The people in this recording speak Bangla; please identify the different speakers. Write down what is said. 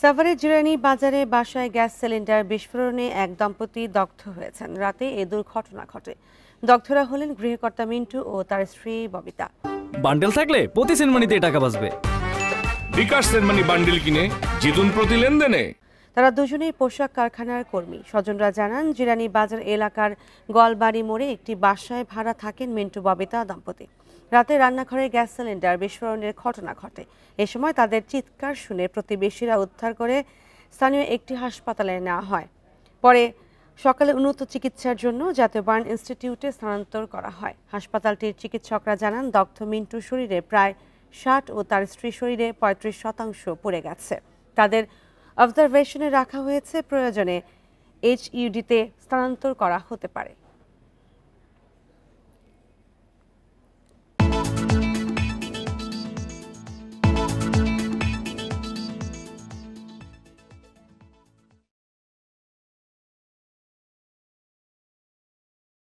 Speaker 1: সাভারের জিরানী বাজারে বাসায় গ্যাস সিলিন্ডার বিস্ফোরণে এক দম্পতি দগ্ধ হয়েছেন। রাতে এ দুর্ঘটনা ঘটে। দগ্ধরা হলেন গৃহকর্তা মিন্টু ও তার স্ত্রী ববিতা।
Speaker 2: বান্ডেল থাকলে প্রতি সেনমানিতে টাকা বাঁচবে।
Speaker 3: বিকাশ সেনমানি বান্ডেল কিনে জিতুন প্রতি লেনদেনে।
Speaker 1: তারা দুজনেই পোশাক কারখানার কর্মী। স্বজনরা জানান, জিরানী বাজার এলাকার গলবাড়ি মোড়ে একটি বাসায় ভাড়া থাকেন মিন্টু ববিতা দম্পতি। রাতে রান্নাঘরে গ্যাস সিলিন্ডার বিস্ফোরণের ঘটনা ঘটে। এ সময় তাদের চিৎকার শুনে প্রতিবেশীরা উদ্ধার করে স্থানীয় একটি হাসপাতালে নেওয়া হয়। পরে সকালে উন্নত চিকিৎসার জন্য জাতীয় বার্ন ইনস্টিটিউটে স্থানান্তর করা হয়। হাসপাতালটির চিকিৎসকরা জানান, দগ্ধ মিন্টুর শরীরে প্রায় 60 ও তার স্ত্রীর শরীরে 35% পুড়ে গেছে। তাদের অবজারভেশনে রাখা হয়েছে, প্রয়োজনে এইচইউডিতে স্থানান্তর করা হতে পারে।